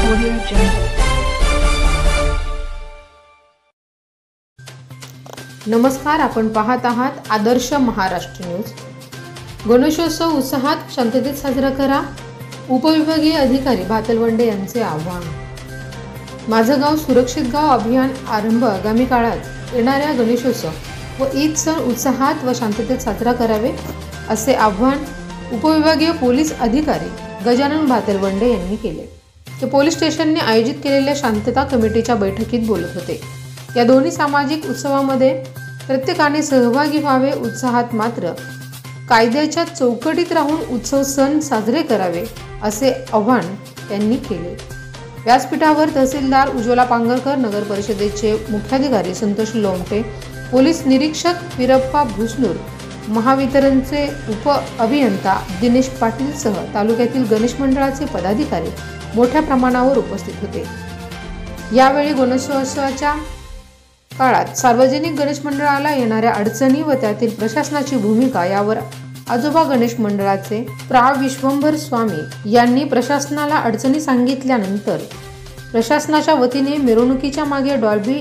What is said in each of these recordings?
Audio Jungle. नमस्कार, आपण पाहत आहात आदर्श महाराष्ट्र न्यूज। गणेशोत्सव उत्साहात शांततेत साजरा करा, उपविभागीय अधिकारी भातलवंडे यांचे आवाहन। माझं गाव सुरक्षित गाव अभियान आरंभ आगामी काळात येणाऱ्या गणेशोत्सव व ईद सण उत्साहात व शांततेत साजरा करावे असे आवाहन उपविभागीय पोलीस अधिकारी गजानन भातलवंडे यांनी केले। ते पोलीस स्टेशनने आयोजित केलेल्या शांतता कमिटीच्या बैठकीत बोलत होते। या दोन्ही सामाजिक उत्सवामध्ये प्रत्येकाने सहभागी व्हावे, उत्साहात मात्र कायद्याच्या चौकटीत राहून उत्सव सण साजरे करावे असे आवाहन त्यांनी केले। व्यासपीठावर तहसीलदार उज्ज्वला पांगरकर, नगर परिषदेचे मुख्याधिकारी संतोष लोमटे, पोलीस निरीक्षक वीरप्पा भुसनूर, महावितरणचे उप अभियंता दिनेश पाटील सह तालुक्यातील गणेश मंडळाचे पदाधिकारी मोठ्या प्रमाणावर उपस्थित होते। यावेळी गणेशोत्सवाच्या काळात सार्वजनिक गणेश मंडळाला येणाऱ्या अडचणी व त्यातील प्रशासनाची भूमिका यावर आजोबा गणेश मंडळाचे प्रा विश्वंभर स्वामी यांनी प्रशासनाला अडचणी सांगितल्यानंतर प्रशासनाच्या वतीने मिरवणुकीच्या मागे डॉल्बी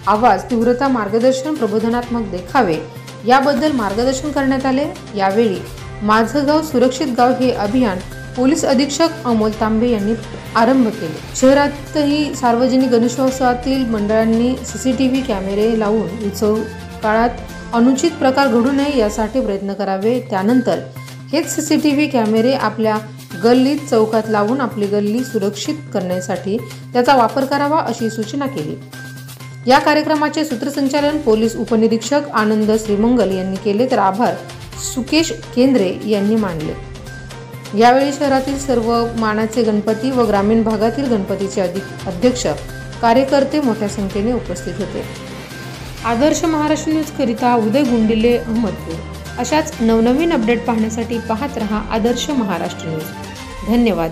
आवाज, तीव्रता, मार्गदर्शन, प्रबोधनात्मक देखावे याबद्दल मार्गदर्शन करण्यात आले। यावेळी माझं गाव सुरक्षित गाव हे अभियान पोलीस अधीक्षक अमोल तांबे यांनी आरंभ केले। शहरातही सार्वजनिक गणेशोत्सवातील मंडळांनी सीसीटीव्ही कॅमेरे लावून उत्सव काळात अनुचित प्रकार घडू नये यासाठी प्रयत्न करावे। त्यानंतर हेच सीसीटीव्ही कॅमेरे आपल्या गल्लीत, चौकात लावून आपली गल्ली सुरक्षित करण्यासाठी त्याचा वापर करावा अशी सूचना केली। या कार्यक्रमाचे सूत्रसंचालन पोलीस उपनिरीक्षक आनंद श्रीमंगल यांनी केले, तर आभार सुकेश केंद्रे यांनी मानले। यावेळी शहरातील सर्व मानाचे गणपती व ग्रामीण भागातील गणपतीचे अध्यक्ष, कार्यकर्ते मोठ्या संख्येने उपस्थित होते। आदर्श महाराष्ट्र न्यूज करिता उदय गुंडिले, अहमदपूर। अशाच नवनवीन अपडेट पाहण्यासाठी पाहत रहा आदर्श महाराष्ट्र न्यूज। धन्यवाद।